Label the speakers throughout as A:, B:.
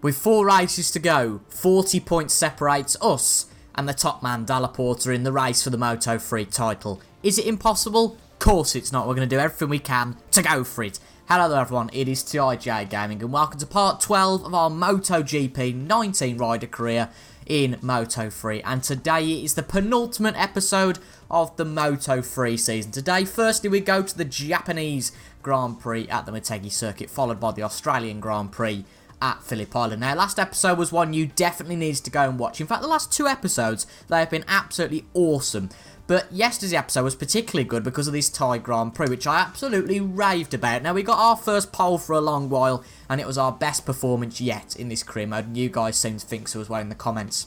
A: With 4 races to go, 40 points separates us and the top man, Dalla Porta, in the race for the Moto3 title. Is it impossible? Of course it's not. We're going to do everything we can to go for it. Hello there everyone, it is TIJ Gaming and welcome to part 12 of our MotoGP 19 rider career in Moto3. And today is the penultimate episode of the Moto3 season. Today, firstly, we go to the Japanese Grand Prix at the MotoGP circuit, followed by the Australian Grand Prix at Phillip Island. Now, last episode was one you definitely need to go and watch. In fact, the last 2 episodes, they have been absolutely awesome. But yesterday's episode was particularly good because of this Thai Grand Prix, which I absolutely raved about. Now, we got our first pole for a long while, and it was our best performance yet in this career mode. And you guys seem to think so as well in the comments.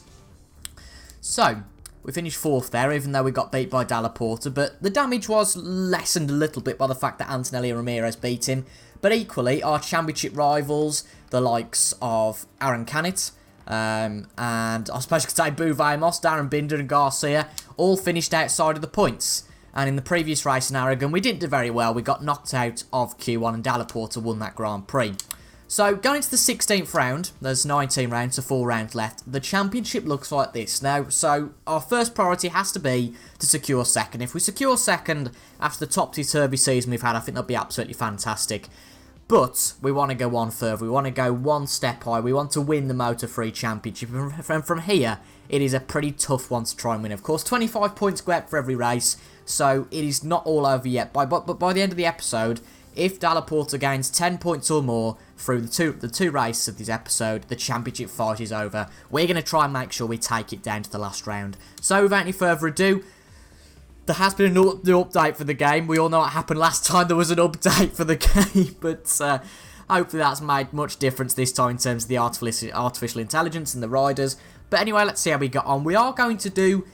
A: So, we finished 4th there, even though we got beat by Dalla Porta. But the damage was lessened a little bit by the fact that Antonelli Ramirez beat him. But equally, our championship rivals, the likes of Aaron Canet, and I suppose you could say Bouvet-Moss, Darren Binder and Garcia, all finished outside of the points. And in the previous race in Aragon, we didn't do very well. We got knocked out of Q1 and Dalla Porta won that Grand Prix. So, going into the 16th round, there's 19 rounds, so 4 rounds left. The championship looks like this. Now, so our first priority has to be to secure second. If we secure second after the topsy-turvy season we've had, I think that'll be absolutely fantastic. But we want to go one further. We want to go one step higher. We want to win the Moto3 Championship. And from here, it is a pretty tough one to try and win. Of course, 25 points go out for every race, so it is not all over yet. But by the end of the episode, if Dalla Porta gains 10 points or more through the two races of this episode, the championship fight is over. We're going to try and make sure we take it down to the last round. So without any further ado, there has been an update for the game. We all know what happened last time there was an update for the game, but hopefully that's made much difference this time in terms of the artificial intelligence and the riders. But anyway, let's see how we got on. We are going to do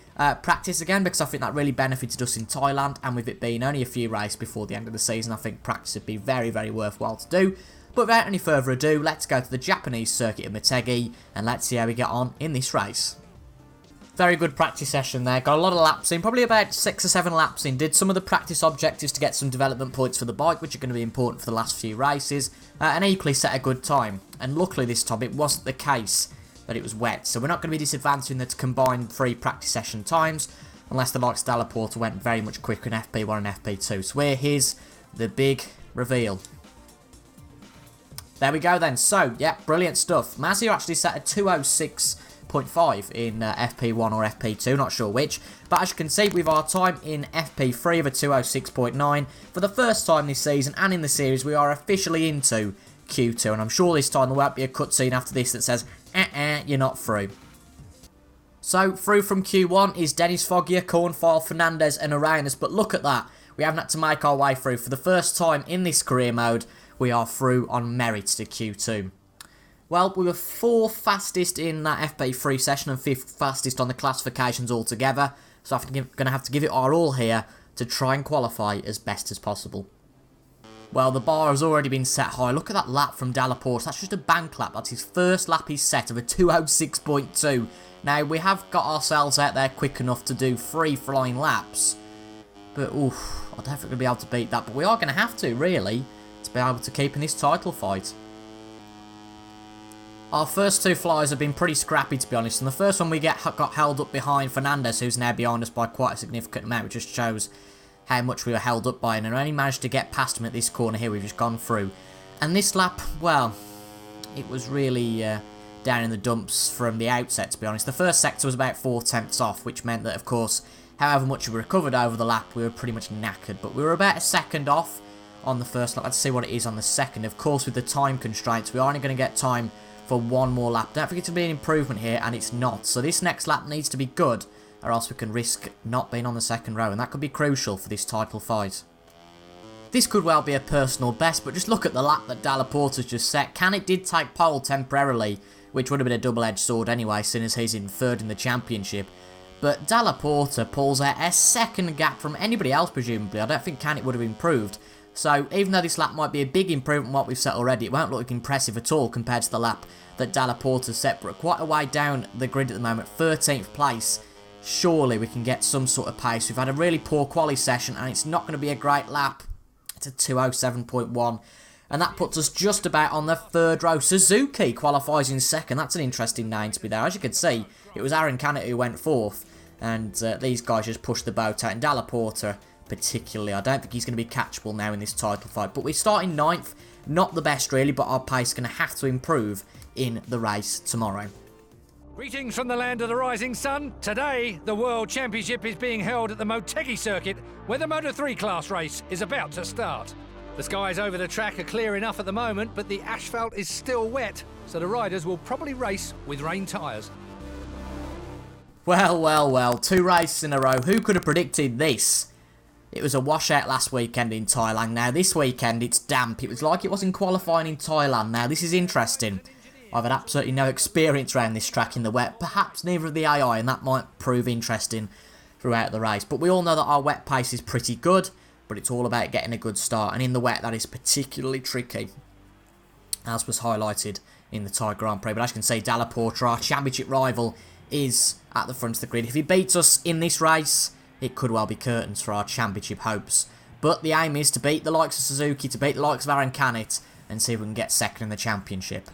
A: practice again because I think that really benefited us in Thailand, and with it being only a few races before the end of the season, I think practice would be very, very worthwhile to do. But without any further ado, let's go to the Japanese circuit of Motegi and let's see how we get on in this race. Very good practice session there. Got a lot of laps in, probably about 6 or 7 laps in. Did some of the practice objectives to get some development points for the bike, which are going to be important for the last few races, and equally set a good time. And luckily this time it wasn't the case that it was wet, so we're not going to be disadvantaging the combined 3 practice session times, unless the likes of Dalla Porta went very much quicker in FP1 and FP2. So here's the big reveal. There we go then. So, yeah, brilliant stuff. Mazio actually set a 2:06.5 in FP1 or FP2, not sure which. But as you can see, with our time in FP3 of a 2:06.9, for the first time this season and in the series, we are officially into Q2. And I'm sure this time there won't be a cutscene after this that says, you're not through. So, through from Q1 is Dennis Foggia, Cornfile, Fernandez and Arenas. But look at that. We haven't had to make our way through. For the first time in this career mode, we are through on merit to Q2. Well, we were 4th fastest in that FP3 session and 5th fastest on the classifications altogether. So I'm going to have to give it our all here to try and qualify as best as possible. Well, the bar has already been set high. Look at that lap from Dalla Porta. That's just a bank lap. That's his first lap he's set of a 2:06.2. Now, we have got ourselves out there quick enough to do 3 flying laps. But, oof, I don't think we're going to be able to beat that. But we are going to have to, really, to be able to keep in this title fight. Our first 2 flyers have been pretty scrappy, to be honest. And the first one we got held up behind Fernandez, who's now behind us by quite a significant amount, which just shows how much we were held up by. And I only managed to get past him at this corner here we've just gone through. And this lap, well, it was really down in the dumps from the outset, to be honest. The first sector was about 4 tenths off, which meant that, of course, however much we recovered over the lap, we were pretty much knackered. But we were about a second off on the first lap. Let's see what it is on the second. Of course, with the time constraints, we are only going to get time for 1 more lap. Don't forget to be an improvement here, and it's not. So this next lap needs to be good, or else we can risk not being on the second row, and that could be crucial for this title fight. This could well be a personal best, but just look at the lap that Dalla Porta's just set. Canet did take pole temporarily, which would have been a double-edged sword anyway, seeing as he's in 3rd in the championship. But Dalla Porta pulls out a second gap from anybody else, presumably. I don't think Canet would have improved. So, even though this lap might be a big improvement on what we've set already, it won't look impressive at all compared to the lap that Dalla Porta set. But quite a way down the grid at the moment, 13th place. Surely we can get some sort of pace. We've had a really poor quali session and it's not going to be a great lap. It's a 2:07.1. And that puts us just about on the third row. Suzuki qualifies in second. That's an interesting name to be there. As you can see, it was Aaron Canet who went fourth. And these guys just pushed the boat out. And Dalla Porta particularly, I don't think he's going to be catchable now in this title fight. But we're starting ninth. Not the best really, but our pace is going to have to improve in the race tomorrow.
B: Greetings from the land of the rising sun. Today, the World Championship is being held at the MOTOGP circuit, where the Moto3 class race is about to start. The skies over the track are clear enough at the moment, but the asphalt is still wet, so the riders will probably race with rain tyres.
A: Well, 2 races in a row. Who could have predicted this? It was a washout last weekend in Thailand. Now, this weekend, it's damp. It was like it was in qualifying in Thailand. Now, this is interesting. I've had absolutely no experience around this track in the wet. Perhaps neither of the AI, and that might prove interesting throughout the race. But we all know that our wet pace is pretty good. But it's all about getting a good start, and in the wet that is particularly tricky, as was highlighted in the Thai Grand Prix. But as you can see, Dalla Porta, our championship rival, is at the front of the grid. If he beats us in this race, it could well be curtains for our championship hopes. But the aim is to beat the likes of Suzuki, to beat the likes of Aaron Canet, and see if we can get second in the championship.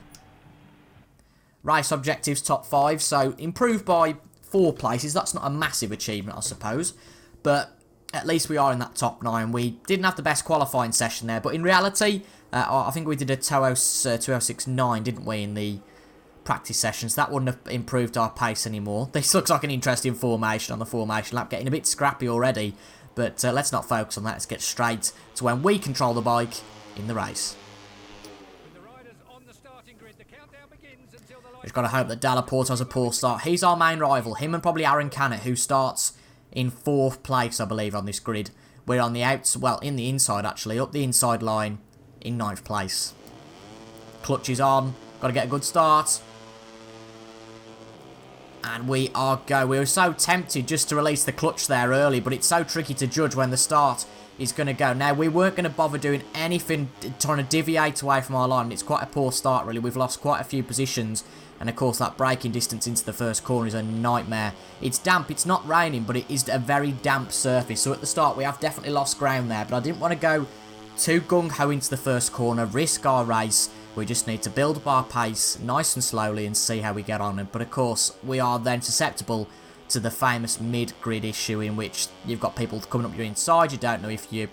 A: Race objectives top 5, so improved by 4 places. That's not a massive achievement, I suppose, but at least we are in that top 9. We didn't have the best qualifying session there, but in reality, I think we did a 206.9, didn't we, in the practice sessions. That wouldn't have improved our pace anymore. This looks like an interesting formation on the formation lap, getting a bit scrappy already, but let's not focus on that. Let's get straight to when we control the bike in the race. We've got to hope that Dalla Porta has a poor start. He's our main rival, him and probably Aaron Canet, who starts in 4th place, I believe, on this grid. We're on the outs, well, in the inside, actually, up the inside line, in 9th place. Clutch is on, got to get a good start. And we are go. We were so tempted just to release the clutch there early, but it's so tricky to judge when the start is going to go. Now, we weren't going to bother doing anything, trying to deviate away from our line. It's quite a poor start, really. We've lost quite a few positions. And, of course, that braking distance into the first corner is a nightmare. It's damp. It's not raining, but it is a very damp surface. So, at the start, we have definitely lost ground there. But I didn't want to go too gung-ho into the first corner, risk our race. We just need to build up our pace nice and slowly and see how we get on. But, of course, we are then susceptible to the famous mid-grid issue in which you've got people coming up your inside. You don't know if you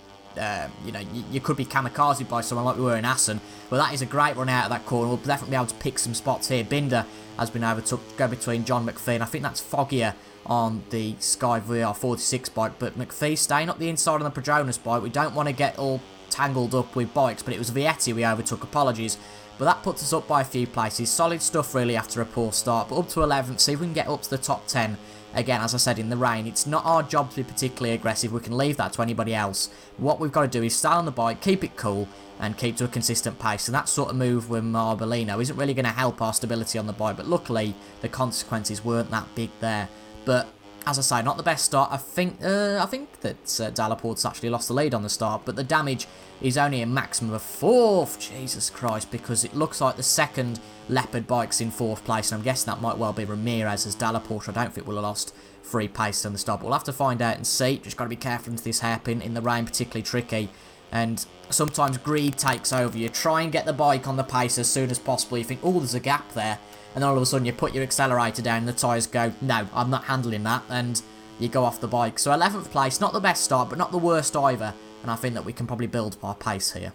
A: you could be kamikaze by someone like we were in Assen. But that is a great run out of that corner. We'll definitely be able to pick some spots here. Binder has been overtook, go between John McPhee, and I think that's foggier on the Sky VR46 bike. But McPhee staying up the inside on the Padronas bike. We don't want to get all tangled up with bikes, but it was Vietti we overtook. Apologies. But that puts us up by a few places. Solid stuff really after a poor start. But up to 11th, see if we can get up to the top 10. Again, as I said, in the rain, it's not our job to be particularly aggressive. We can leave that to anybody else. What we've got to do is stay on the bike, keep it cool, and keep to a consistent pace. And that sort of move with Marbolino isn't really going to help our stability on the bike. But luckily, the consequences weren't that big there. But as I say, not the best start. I think that Dalla Porta's actually lost the lead on the start. But the damage is only a maximum of 4th. Jesus Christ, because it looks like the second Leopard bike's in 4th place. And I'm guessing that might well be Ramirez, as Dalla Porta, I don't think will have lost free pace on the start. But we'll have to find out and see. Just got to be careful into this hairpin. In the rain, particularly tricky. And sometimes greed takes over. You try and get the bike on the pace as soon as possible. You think, oh, there's a gap there. And then all of a sudden you put your accelerator down and the tyres go, no, I'm not handling that. And you go off the bike. So 11th place, not the best start, but not the worst either. And I think that we can probably build up our pace here.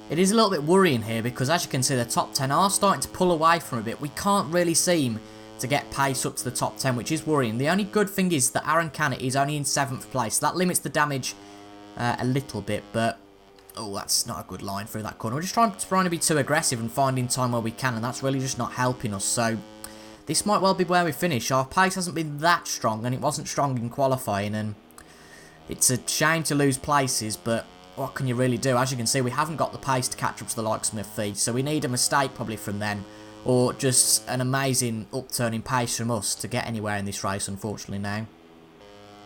A: It is a little bit worrying here because, as you can see, the top 10 are starting to pull away from a bit. We can't really seem to get pace up to the top 10, which is worrying. The only good thing is that Aaron Canet is only in 7th place. That limits the damage a little bit, but oh, that's not a good line through that corner. We're just trying to be too aggressive and finding time where we can, and that's really just not helping us. So this might well be where we finish. Our pace hasn't been that strong, and it wasn't strong in qualifying, and it's a shame to lose places, but what can you really do? As you can see, we haven't got the pace to catch up to the likes of McPhee, so we need a mistake probably from them, or just an amazing upturn in pace from us to get anywhere in this race, unfortunately now.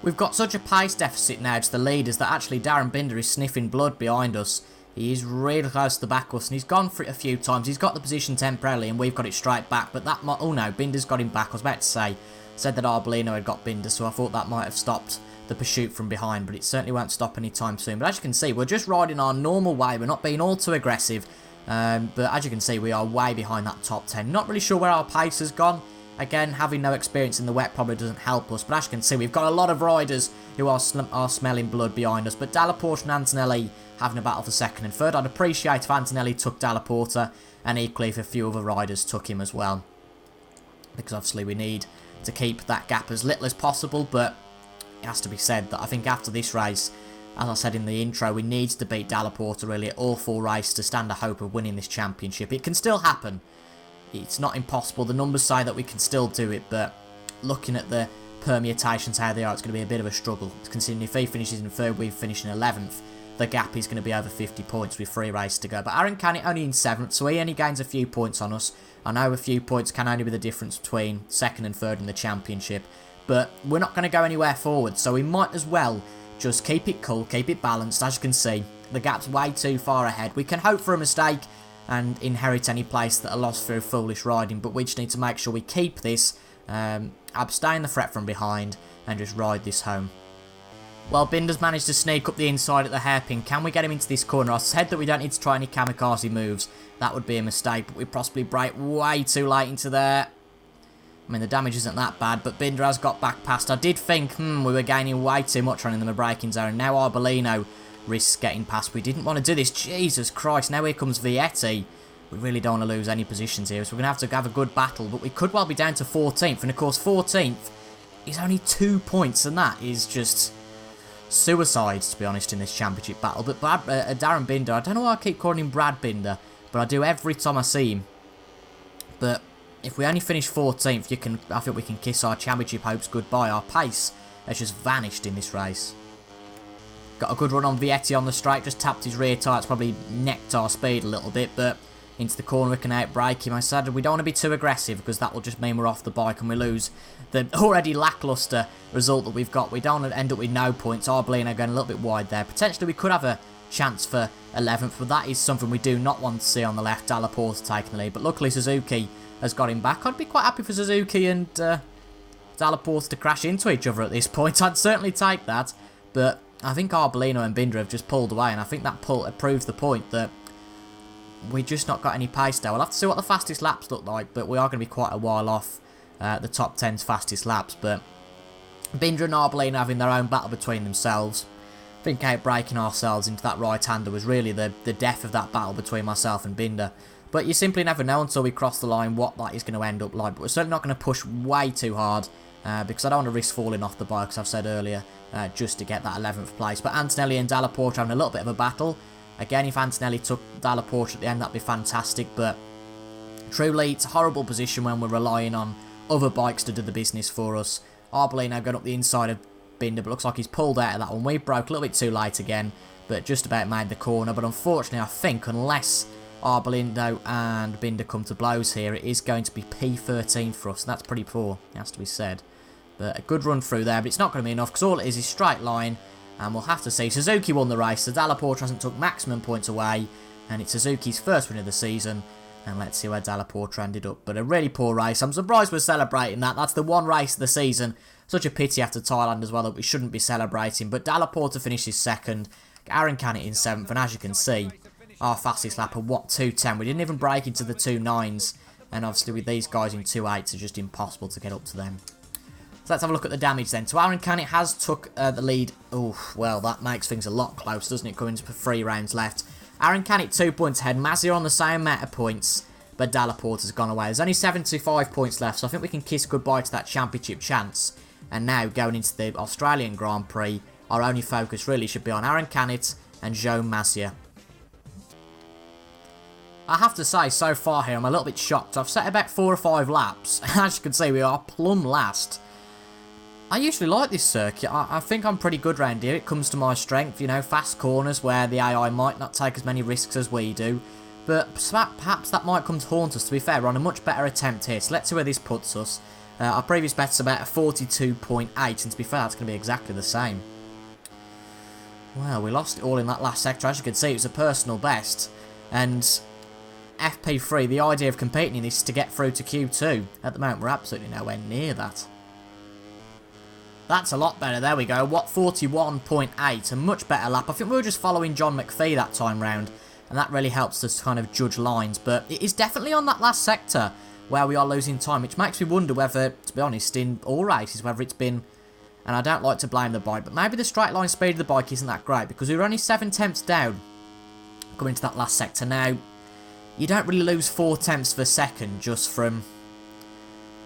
A: We've got such a pace deficit now to the leaders that actually Darren Binder is sniffing blood behind us. He is really close to the back of us, and he's gone for it a few times. He's got the position temporarily, and we've got it straight back, but oh no, Binder's got him back. I was about to say, said that Arbolino had got Binder, so I thought that might have stopped the pursuit from behind, but it certainly won't stop anytime soon. But as you can see, we're just riding our normal way. We're not being all too aggressive. But as you can see, we are way behind that top 10. Not really sure where our pace has gone. Again, having no experience in the wet probably doesn't help us. But as you can see, we've got a lot of riders who are smelling blood behind us. But Dalla Porta and Antonelli having a battle for second and third. I'd appreciate if Antonelli took Dalla Porta, and equally if a few other riders took him as well. Because obviously we need to keep that gap as little as possible. But it has to be said that I think after this race, as I said in the intro, we need to beat Dalla Porta really at all 4 races to stand a hope of winning this championship. It can still happen. It's not impossible. The numbers say that we can still do it, but looking at the permutations how they are, it's going to be a bit of a struggle. Considering if he finishes in 3rd, we finish in 11th, the gap is going to be over 50 points with 3 races to go. But Aaron Canet only in 7th, so he only gains a few points on us. I know a few points can only be the difference between 2nd and 3rd in the championship, but we're not going to go anywhere forward, so we might as well just keep it cool, keep it balanced. As you can see, the gap's way too far ahead. We can hope for a mistake and inherit any place that are lost through foolish riding, but we just need to make sure we keep this, abstain the threat from behind, and just ride this home. Well, Binder's managed to sneak up the inside at the hairpin. Can we get him into this corner? I said that we don't need to try any kamikaze moves. That would be a mistake, but we possibly brake way too late into there. I mean, the damage isn't that bad, but Binder has got back past. I did think, we were gaining way too much on him in the braking zone. Now Arbolino risks getting past. We didn't want to do this. Jesus Christ, now here comes Vietti. We really don't want to lose any positions here, so we're going to have a good battle. But we could well be down to 14th, and of course 14th is only 2 points, and that is just suicide, to be honest, in this championship battle. But Darren Binder, I don't know why I keep calling him Brad Binder, but I do every time I see him. But if we only finish 14th, I think we can kiss our championship hopes goodbye. Our pace has just vanished in this race. Got a good run on Vietti on the straight, just tapped his rear tyre. It's probably necked our speed a little bit, but into the corner we can outbrake him. I said we don't want to be too aggressive because that will just mean we're off the bike and we lose the already lacklustre result that we've got. We don't want to end up with no points. Arbolino going a little bit wide there. Potentially we could have a chance for 11th, but that is something we do not want to see on the left. Dalla Porta taking the lead, but luckily Suzuki has got him back. I'd be quite happy for Suzuki and Dalla Porta to crash into each other at this point. I'd certainly take that, but I think Arbolino and Binder have just pulled away, and I think that proves the point that we've just not got any pace now. We'll have to see what the fastest laps look like, but we are going to be quite a while off the top 10's fastest laps. But Binder and Arbolino having their own battle between themselves. I think outbraking ourselves into that right-hander was really the death of that battle between myself and Binder. But you simply never know until we cross the line what that is going to end up like. But we're certainly not going to push way too hard because I don't want to risk falling off the bike, as I've said earlier, just to get that 11th place. But Antonelli and Dalla Porta having a little bit of a battle. Again, if Antonelli took Dalla Porta at the end, that'd be fantastic. But truly, it's a horrible position when we're relying on other bikes to do the business for us. Arbolino going up the inside of Binder, but looks like he's pulled out of that one. We broke a little bit too late again, but just about made the corner. But unfortunately, I think unless Arbolino and Binder come to blows here, it is going to be P13 for us. That's pretty poor, it has to be said. But a good run through there, but it's not going to be enough because all it is straight line. And we'll have to see. Suzuki won the race, so Dalla Porta hasn't took maximum points away. And it's Suzuki's first win of the season. And let's see where Dalla Porta ended up. But a really poor race. I'm surprised we're celebrating that. That's the one race of the season. Such a pity after Thailand as well that we shouldn't be celebrating. But Dalla Porta finishes second. Aaron Canet in 7th. And as you can see, our fastest lap of 2:10. We didn't even break into the 2:9s. And obviously with these guys in 2:8s, it's just impossible to get up to them. So let's have a look at the damage then. So Aaron Canet has took the lead. Oh, well, that makes things a lot closer, doesn't it? Coming to 3 rounds left. Aaron Canet 2 points ahead. Mazia on the same amount of points, but Dalla Porta's gone away. There's only 75 points left, so I think we can kiss goodbye to that championship chance. And now, going into the Australian Grand Prix, our only focus really should be on Aaron Canet and Joe Mazia. I have to say, so far here, I'm a little bit shocked. I've set about 4 or 5 laps. As you can see, we are plumb last. I usually like this circuit. I think I'm pretty good round here. It comes to my strength, you know, fast corners where the AI might not take as many risks as we do. But perhaps that might come to haunt us, to be fair. We're on a much better attempt here, so let's see where this puts us. Our previous bet's about a 42.8, and to be fair, that's going to be exactly the same. Well, we lost it all in that last sector. As you can see, it was a personal best. And FP3, the idea of competing in this is to get through to Q2. At the moment, we're absolutely nowhere near that. That's a lot better. There we go. What, 41.8. A much better lap. I think we were just following John McPhee that time round. And that really helps us kind of judge lines. But it is definitely on that last sector where we are losing time. Which makes me wonder whether, to be honest, in all races, whether it's been... And I don't like to blame the bike. But maybe the straight line speed of the bike isn't that great. Because we were only 7 tenths down coming into that last sector. Now, you don't really lose 4 tenths per second just from...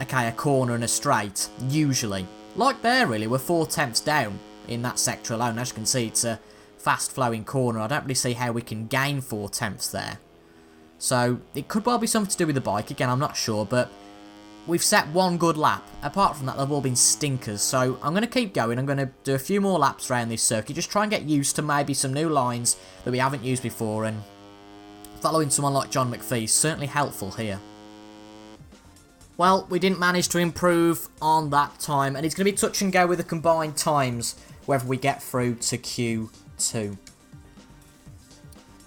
A: Okay, a corner and a straight. Usually. Like there, really, we're 4 tenths down in that sector alone. As you can see, it's a fast-flowing corner. I don't really see how we can gain 4 tenths there. So, it could well be something to do with the bike. Again, I'm not sure, but we've set one good lap. Apart from that, they've all been stinkers. So, I'm going to keep going. I'm going to do a few more laps around this circuit. Just try and get used to maybe some new lines that we haven't used before. And following someone like John McPhee is certainly helpful here. Well, we didn't manage to improve on that time, and it's going to be touch and go with the combined times, whether we get through to Q2.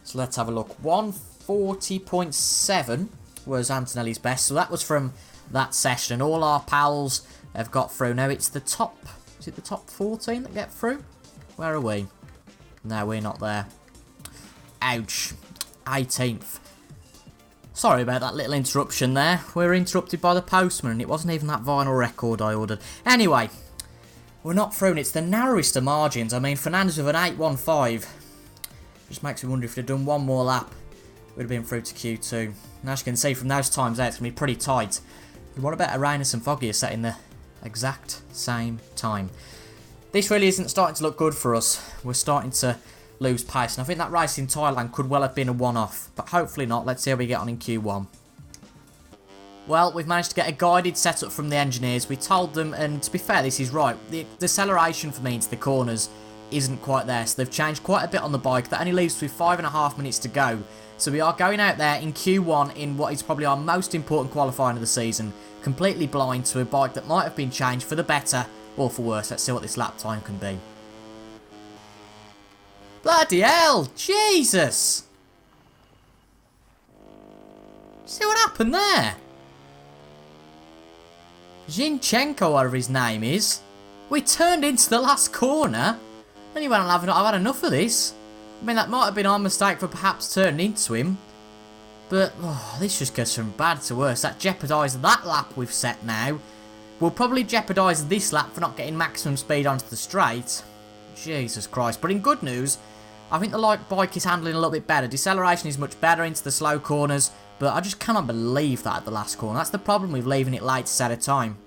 A: So let's have a look. 140.7 was Antonelli's best, so that was from that session, and all our pals have got through. Now, it's the top, is it the top 14 that get through? Where are we? No, we're not there. Ouch. 18th. Sorry about that little interruption there. We were interrupted by the postman and it wasn't even that vinyl record I ordered. Anyway, we're not through and it's the narrowest of margins. I mean, Fernandez with an 8.15. Just makes me wonder if they'd done one more lap, we'd have been through to Q2. And as you can see from those times there, it's going to be pretty tight. What about Arenas and Foggy are set in the exact same time? This really isn't starting to look good for us. We're starting to lose pace, and I think that race in Thailand could well have been a one-off, but hopefully not. Let's see how we get on in Q1. Well, we've managed to get a guided setup from the engineers. We told them, and to be fair, this is right, the acceleration for me into the corners isn't quite there, so they've changed quite a bit on the bike. That only leaves us with 5.5 minutes to go, so we are going out there in Q1 in what is probably our most important qualifying of the season, completely blind to a bike that might have been changed for the better or for worse. Let's see what this lap time can be. Bloody hell! Jesus! See what happened there? Zinchenko, whatever his name is. We turned into the last corner. And he went on having, I've had enough of this. I mean, that might have been our mistake for perhaps turning into him. But, this just goes from bad to worse. That jeopardised that lap we've set now. We'll probably jeopardise this lap for not getting maximum speed onto the straight. Jesus Christ. But in good news, I think the bike is handling a little bit better. Deceleration is much better into the slow corners, but I just cannot believe that at the last corner. That's the problem with leaving it late to set a time.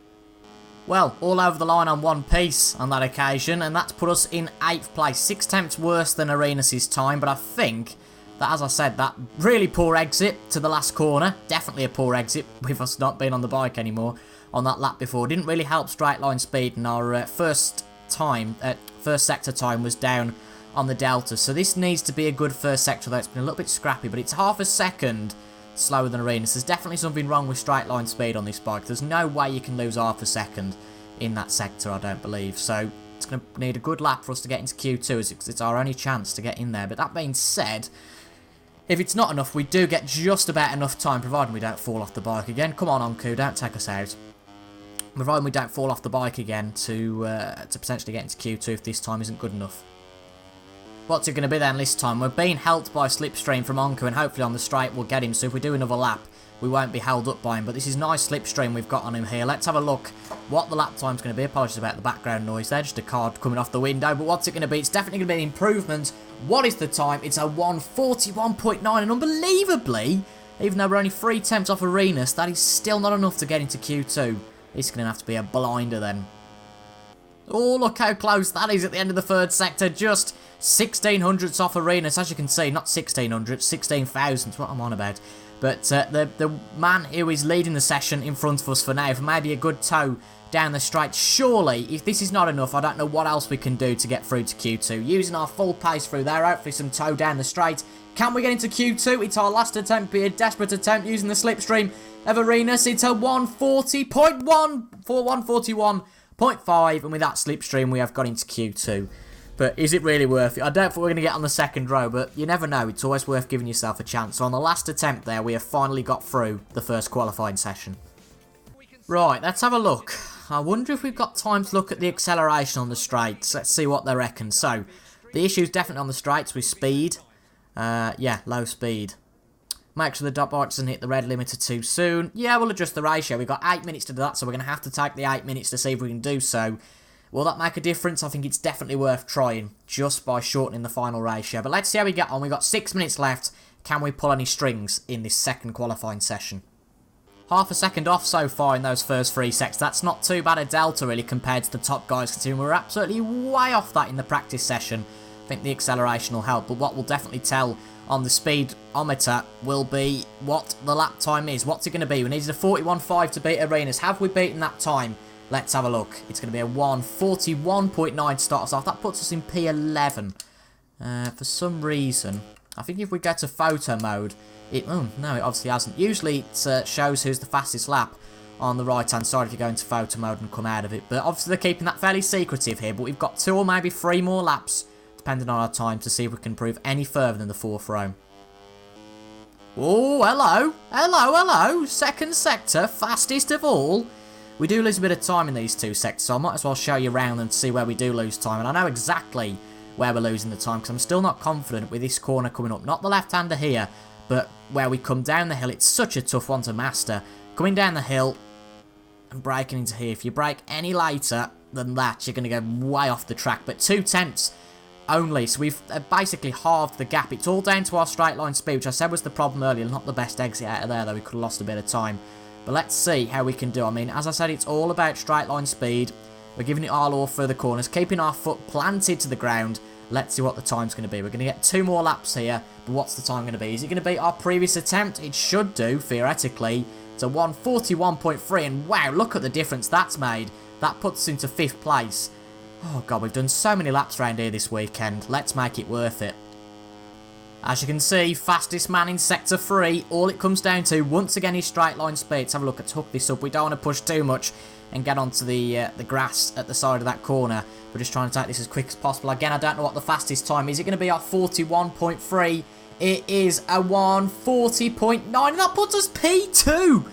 A: Well, all over the line on one piece on that occasion, and that's put us in 8th place. 6 tenths worse than Arenas' time, but I think that, as I said, that really poor exit to the last corner, definitely a poor exit with us not being on the bike anymore on that lap before, didn't really help straight line speed, and our first sector time was down on the delta. So this needs to be a good first sector, though it's been a little bit scrappy, but it's half a second slower than Arenas. There's definitely something wrong with straight line speed on this bike. There's no way you can lose half a second in that sector, I don't believe. So it's going to need a good lap for us to get into Q2, as it's our only chance to get in there. But that being said, if it's not enough, we do get just about enough time, providing we don't fall off the bike again. Come on, Onku, don't take us out. Providing we don't fall off the bike again to potentially get into Q2 if this time isn't good enough. What's it going to be then this time? We're being helped by slipstream from Onku, and hopefully on the straight we'll get him. So if we do another lap, we won't be held up by him. But this is nice slipstream we've got on him here. Let's have a look what the lap time's going to be. Apologies about the background noise there, just a card coming off the window. But what's it going to be? It's definitely going to be an improvement. What is the time? It's a 1:41.9, and unbelievably, even though we're only 3 tenths off Arenas, that is still not enough to get into Q2. It's going to have to be a blinder then. Oh, look how close that is at the end of the third sector. Just 1600ths off Arenas. As you can see, not 1600, 16,000. What I'm on about. But the man who is leading the session in front of us for now, for maybe a good tow down the straight. Surely, if this is not enough, I don't know what else we can do to get through to Q2. Using our full pace through there, hopefully some tow down the straight. Can we get into Q2? It's our last attempt, be a desperate attempt using the slipstream of Arenas. It's a 140.1 for 141.5, and with that slipstream we have got into Q2. But is it really worth it? I don't think we're going to get on the second row, but you never know. It's always worth giving yourself a chance. So on the last attempt there, we have finally got through the first qualifying session. Right, let's have a look. I wonder if we've got time to look at the acceleration on the straights. Let's see what they reckon. So, the issue is definitely on the straights with speed. Yeah, low speed. Make sure the dot bike doesn't hit the red limiter too soon. Yeah, we'll adjust the ratio. We've got 8 minutes to do that, so we're going to have to take the 8 minutes to see if we can do so. Will that make a difference? I think it's definitely worth trying, just by shortening the final ratio. But let's see how we get on. We've got 6 minutes left. Can we pull any strings in this second qualifying session? Half a second off so far in those first 3 sets. That's not too bad a delta, really, compared to the top guys, considering we were absolutely way off that in the practice session. I think the acceleration will help, but what we'll definitely tell on the speedometer will be what the lap time is. What's it going to be? We needed a 41.5 to beat Arenas. Have we beaten that time? Let's have a look. It's going to be a 1:41.9 to start us off. That puts us in P11. For some reason, I think if we go to photo mode, no, it obviously hasn't. Usually it shows who's the fastest lap on the right hand side if you go into photo mode and come out of it. But obviously they're keeping that fairly secretive here. But we've got 2 or maybe 3 more laps, depending on our time, to see if we can improve any further than the 4th row. Oh, hello. Hello. Second sector, fastest of all. We do lose a bit of time in these 2 sectors, so I might as well show you around and see where we do lose time. And I know exactly where we're losing the time, because I'm still not confident with this corner coming up. Not the left-hander here, but where we come down the hill. It's such a tough one to master. Coming down the hill and braking into here. If you brake any later than that, you're going to go way off the track. But 2 tenths only, so we've basically halved the gap. It's all down to our straight line speed, which I said was the problem earlier. Not the best exit out of there, though. We could have lost a bit of time. But let's see how we can do. I mean, as I said, it's all about straight line speed. We're giving it our all for the corners, keeping our foot planted to the ground. Let's see what the time's going to be. We're going to get 2 more laps here, but what's the time going to be? Is it going to beat our previous attempt? It should do, theoretically. It's a 1:41.3, and wow, look at the difference that's made. That puts us into 5th place. Oh god, we've done so many laps around here this weekend. Let's make it worth it. As you can see, fastest man in Sector 3. All it comes down to, once again, is straight line speed. Let's have a look. Let's hook this up. We don't want to push too much and get onto the grass at the side of that corner. We're just trying to take this as quick as possible. Again, I don't know what the fastest time is. Is it going to be our 41.3? It is a 1:40.9, and that puts us P2.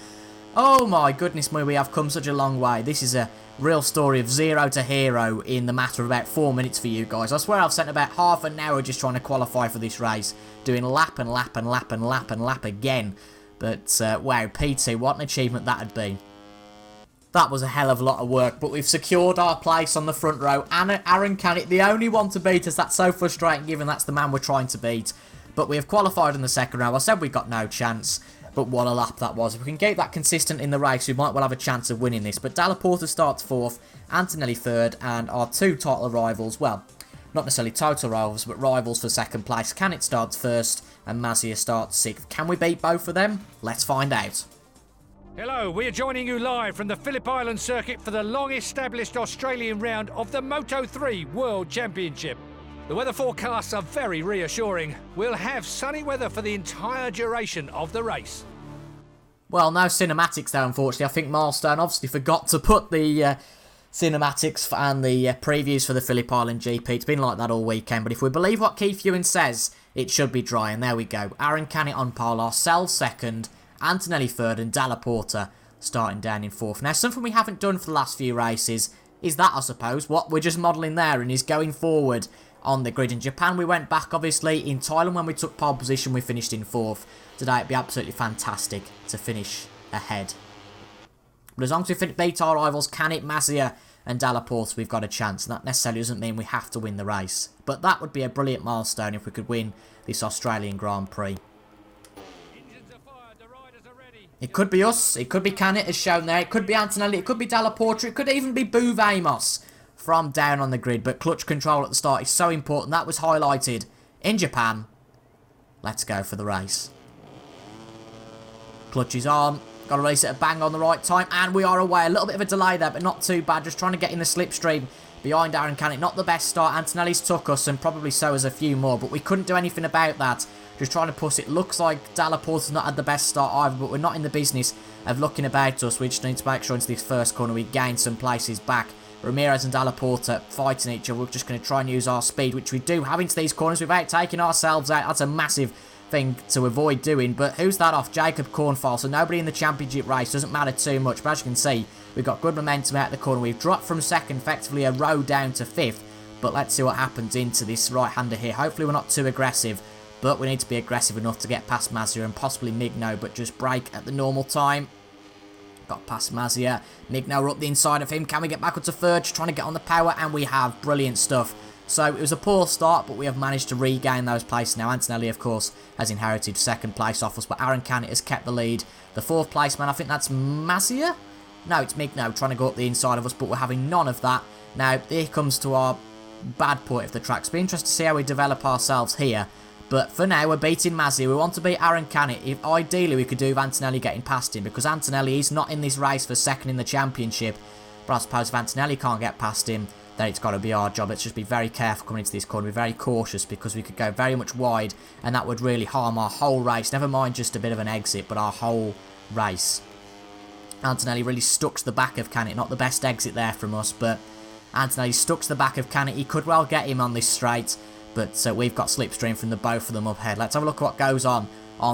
A: Oh my goodness me, we have come such a long way. This is a real story of 0 to hero in the matter of about 4 minutes for you guys. I swear I've spent about half an hour just trying to qualify for this race, doing lap and lap and lap and lap and lap again. But wow, P2, what an achievement that had been. That was a hell of a lot of work, but we've secured our place on the front row. And Aaron Canet, the only one to beat us. That's so frustrating, given that's the man we're trying to beat. But we have qualified in the second row. I said we got no chance, but what a lap that was. If we can keep that consistent in the race, we might well have a chance of winning this. But Dalla Porta starts 4th, Antonelli 3rd, and our 2 title rivals, well, not necessarily total rivals, but rivals for 2nd place. Canet starts 1st, and Mazia starts 6th. Can we beat both of them? Let's find out.
B: Hello, we are joining you live from the Phillip Island circuit for the long-established Australian round of the Moto3 World Championship. The weather forecasts are very reassuring. We'll have sunny weather for the entire duration of the race.
A: Well, no cinematics though, unfortunately. I think Milestone obviously forgot to put the cinematics and the previews for the Phillip Island GP. It's been like that all weekend, but if we believe what Keith Ewan says, it should be dry, and there we go. Aaron Canet on pole, ourselves 2nd, Antonelli 3rd, and Dalla Porta starting down in 4th. Now, something we haven't done for the last few races is that, I suppose, what we're just modelling there and is going forward on the grid. In Japan, we went back, obviously. In Thailand, when we took pole position, we finished in 4th. Today, it'd be absolutely fantastic to finish ahead. But as long as we beat our rivals, Canet, Mazia, and Dalla Porta, we've got a chance. And that necessarily doesn't mean we have to win the race. But that would be a brilliant milestone if we could win this Australian Grand Prix. It could be us, it could be Canet as shown there, it could be Antonelli, it could be Dalla Porta, it could even be Bouve Amos from down on the grid. But clutch control at the start is so important. That was highlighted in Japan. Let's go for the race. Clutch is on, got to release it a bang on the right time, and we are away. A little bit of a delay there, but not too bad. Just trying to get in the slipstream behind Aaron Canet. Not the best start. Antonelli's took us, and probably so has a few more, but we couldn't do anything about that. Just trying to push it. Looks like Dalla Porta's not had the best start either, but we're not in the business of looking about us. We just need to make sure into this first corner we gain some places back. Ramirez and Dalla Porta fighting each other. We're just going to try and use our speed, which we do have into these corners without taking ourselves out. That's a massive thing to avoid doing. But who's that off? Jacob Cornfall. So nobody in the championship race. Doesn't matter too much. But as you can see, We've got good momentum out of the corner. We've dropped from second, effectively a row down to fifth. But let's see what happens into this right-hander here. Hopefully we're not too aggressive, but we need to be aggressive enough to get past Mazia and possibly Migno, but just brake at the normal time. Got past Mazia. Migno, we're up the inside of him. Can we get back up to third? Just trying to get on the power, and we have. Brilliant stuff. So it was a poor start, but we have managed to regain those places now. Antonelli, of course, has inherited second place off us, but Aaron Canet has kept the lead. The fourth place man, I think that's Mazia? No, it's Migno trying to go up the inside of us, but we're having none of that. Now, here comes to our bad point of the track. It's been interesting to see how we develop ourselves here. But for now, we're beating Mazia. We want to beat Aaron Canet. If ideally, we could do with Antonelli getting past him, because Antonelli is not in this race for second in the championship. But I suppose if Antonelli can't get past him, then it's got to be our job. Let's just be very careful coming into this corner. Be very cautious, because we could go very much wide, and that would really harm our whole race. Never mind just a bit of an exit, but our whole race. Antonelli really stuck to the back of Canet. Not the best exit there from us, but Antonelli stuck to the back of Canet. He could well get him on this straight, but we've got slipstream from the both of them up ahead. Let's have a look at what goes on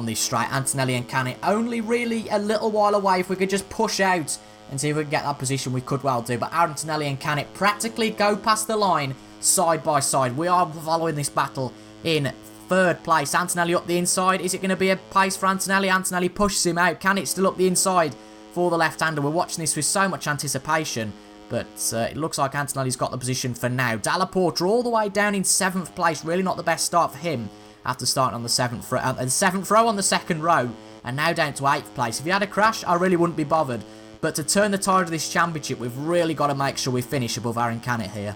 A: this straight. Antonelli and Canet only really a little while away. If we could just push out and see if we can get that position, we could well do. But Antonelli and Canet practically go past the line side by side. We are following this battle in third place. Antonelli up the inside. Is it going to be a pace for Antonelli? Antonelli pushes him out. Canet still up the inside for the left-hander. We're watching this with so much anticipation, but it looks like Antonelli's got the position for now. Dalla Porta all the way down in 7th place. Really not the best start for him after starting on the 7th row on the second row, and now down to 8th place. If he had a crash, I really wouldn't be bothered. But to turn the tide of this championship, we've really got to make sure we finish above Aaron Canet here.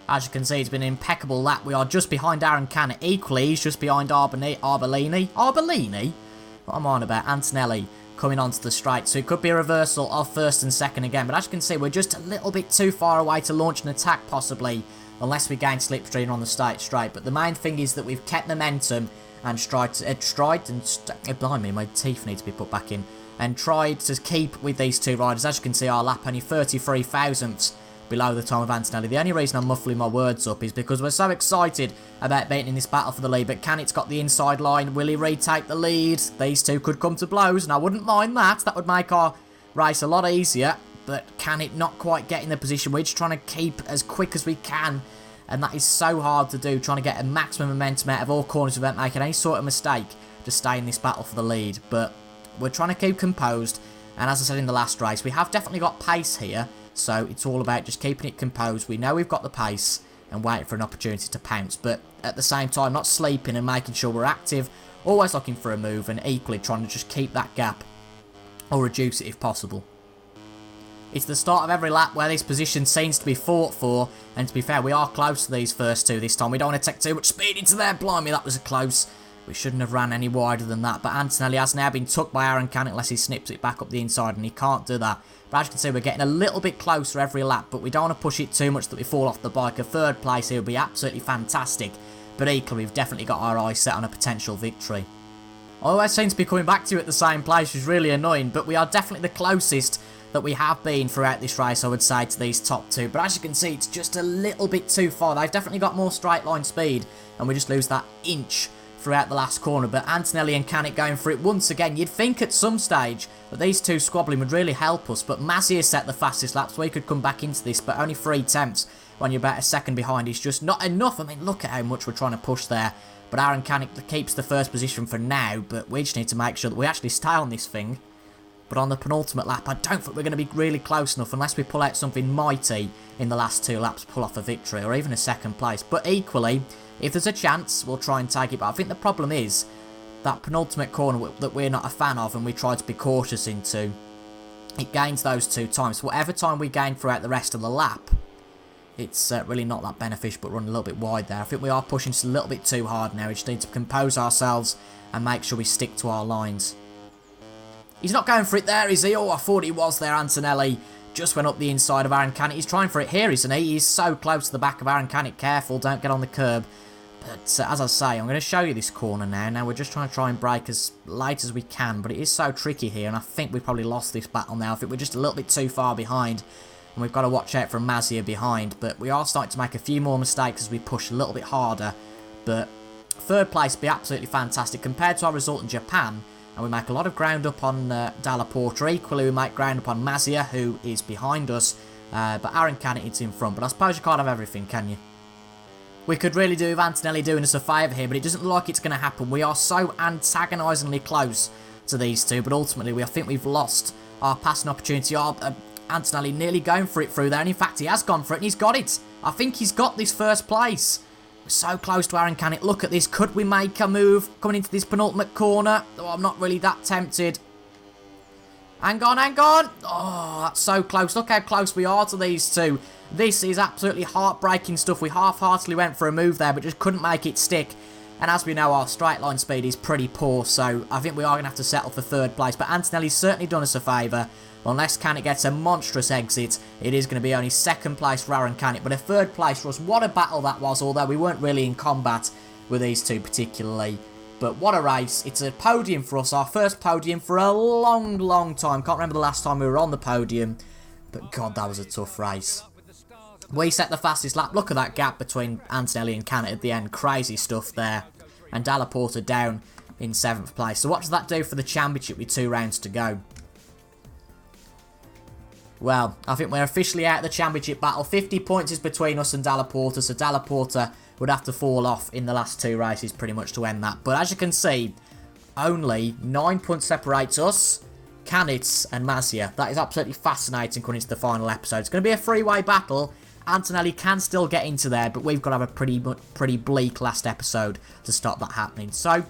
A: As you can see, it's been an impeccable lap. We are just behind Aaron Canet. Equally, he's just behind Arbellini. What am I on about? Antonelli coming onto the straight. So it could be a reversal of first and second again. But as you can see, we're just a little bit too far away to launch an attack, possibly, unless we gain slipstream on the straight. But the main thing is that we've kept momentum and blimey, my teeth need to be put back in. And tried to keep with these two riders. As you can see, our lap only 33 thousandths below the time of Antonelli. The only reason I'm muffling my words up is because we're so excited about beating in this battle for the lead. But Canet's got the inside line. Will he retake the lead? These two could come to blows, and I wouldn't mind that. That would make our race a lot easier. But Canet not quite getting the position. We're just trying to keep as quick as we can, and that is so hard to do, trying to get a maximum momentum out of all corners without making any sort of mistake to stay in this battle for the lead. But we're trying to keep composed, and as I said in the last race, we have definitely got pace here. So it's all about just keeping it composed. We know we've got the pace and waiting for an opportunity to pounce. But at the same time, not sleeping and making sure we're active. Always looking for a move, and equally trying to just keep that gap or reduce it if possible. It's the start of every lap where this position seems to be fought for. And to be fair, we are close to these first two this time. We don't want to take too much speed into there. Blimey, that was a close. We shouldn't have ran any wider than that. But Antonelli has now been tucked by Aaron Canet unless he snips it back up the inside, and he can't do that. But as you can see, we're getting a little bit closer every lap, but we don't want to push it too much that we fall off the bike. A third place here would be absolutely fantastic. But equally, we've definitely got our eyes set on a potential victory. I always seem to be coming back to you at the same place, which is really annoying, but we are definitely the closest that we have been throughout this race, I would say, to these top two. But as you can see, it's just a little bit too far. They've definitely got more straight line speed, and we just lose that inch throughout the last corner. But Antonelli and Canet going for it once again. You'd think at some stage that these two squabbling would really help us, but Mazia set the fastest lap, so he could come back into this, but only 3 tenths when you're about a second behind is just not enough. I mean, look at how much we're trying to push there. But Aaron Canet keeps the first position for now, but we just need to make sure that we actually stay on this thing. But on the penultimate lap, I don't think we're going to be really close enough unless we pull out something mighty in the last 2 laps, pull off a victory or even a second place. But equally, if there's a chance, we'll try and take it. But I think the problem is that penultimate corner that we're not a fan of and we try to be cautious into, it gains those 2 times. Whatever time we gain throughout the rest of the lap, it's really not that beneficial, but run a little bit wide there. I think we are pushing just a little bit too hard now. We just need to compose ourselves and make sure we stick to our lines. He's not going for it there, is he? Oh, I thought he was there, Antonelli. Just went up the inside of Aaron Canet. He's trying for it here, isn't he? He's so close to the back of Aaron Canet. Careful, don't get on the curb. But as I say, I'm going to show you this corner now. Now, we're just trying to brake as late as we can, but it is so tricky here, and I think we've probably lost this battle now. I think we're just a little bit too far behind, and we've got to watch out for Mazia behind. But we are starting to make a few more mistakes as we push a little bit harder. But third place would be absolutely fantastic. Compared to our result in Japan, And we make a lot of ground up on Dalla Porta. Equally, we make ground up on Mazia, who is behind us. But Aaron Cannett's in front. But I suppose you can't have everything, can you? We could really do with Antonelli doing us a favour here, but it doesn't look like it's going to happen. We are so antagonisingly close to these two, but ultimately I think we've lost our passing opportunity. Antonelli nearly going for it through there, and in fact he has gone for it and he's got it. I think he's got this first place. We're so close to Aaron Canet. Look at this. Could we make a move coming into this penultimate corner? Oh, I'm not really that tempted. Hang on, hang on. Oh, that's so close. Look how close we are to these two. This is absolutely heartbreaking stuff. We half-heartedly went for a move there, but just couldn't make it stick. And as we know, our straight line speed is pretty poor, so I think we are going to have to settle for third place. But Antonelli's certainly done us a favour. Unless Canet gets a monstrous exit, it is going to be only second place for Aaron Canet. But a third place for us. What a battle that was, although we weren't really in combat with these two particularly. But what a race. It's a podium for us. Our first podium for a long, long time. Can't remember the last time we were on the podium. But God, that was a tough race. We set the fastest lap. Look at that gap between Antonelli and Canet at the end. Crazy stuff there. And Dalla Porta down in 7th place. So what does that do for the championship with 2 rounds to go? Well, I think we're officially out of the championship battle. 50 points is between us and Dalla Porta. So Dalla Porta would have to fall off in the last 2 races pretty much to end that. But as you can see, only 9 points separates us, Canet and Mazia. That is absolutely fascinating coming into the final episode. It's going to be a 3-way battle. Antonelli can still get into there, but we've got to have a pretty bleak last episode to stop that happening. So,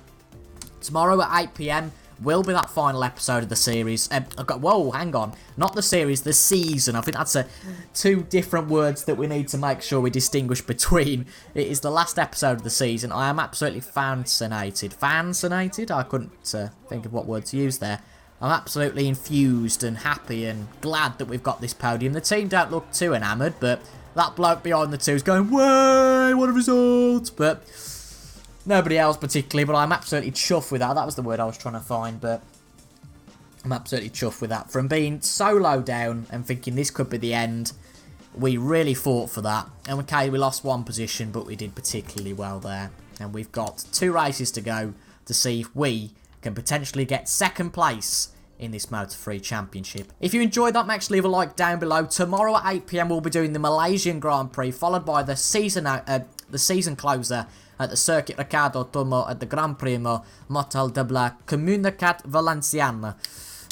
A: tomorrow at 8 PM will be that final episode of the series. Whoa, hang on. Not the series, the season. I think that's 2 different words that we need to make sure we distinguish between. It is the last episode of the season. I am absolutely fascinated. Fascinated? I couldn't think of what word to use there. I'm absolutely infused and happy and glad that we've got this podium. The team don't look too enamoured, but that bloke behind the 2 is going, way, what a result. But nobody else particularly, but I'm absolutely chuffed with that. That was the word I was trying to find, but I'm absolutely chuffed with that. From being so low down and thinking this could be the end, we really fought for that. And okay, we lost 1 position, but we did particularly well there. And we've got 2 races to go to see if we can potentially get 2nd place in this Moto3 Championship. If you enjoyed that, make sure to leave a like down below. Tomorrow at 8 PM we'll be doing the Malaysian Grand Prix, followed by the season closer at the Circuit Ricardo Tormo at the Gran Premio Motel de la Comunitat Valenciana.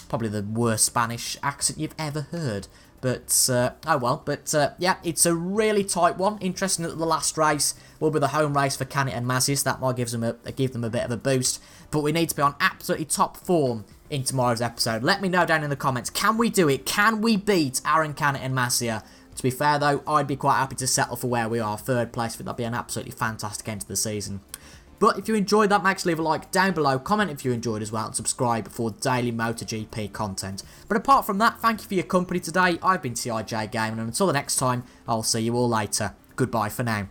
A: Probably the worst Spanish accent you've ever heard. But, oh well. But, yeah, it's a really tight one. Interesting that the last race will be the home race for Canet and Mazis. That might give them a bit of a boost. But we need to be on absolutely top form in tomorrow's episode. Let me know down in the comments. Can we do it? Can we beat Aaron Canet and Mazia? To be fair, though, I'd be quite happy to settle for where we are. 3rd place. I think that'd be an absolutely fantastic end to the season. But if you enjoyed that, make sure to leave a like down below, comment if you enjoyed as well, and subscribe for daily MotoGP content. But apart from that, thank you for your company today. I've been TIJ Gaming, and until the next time, I'll see you all later. Goodbye for now.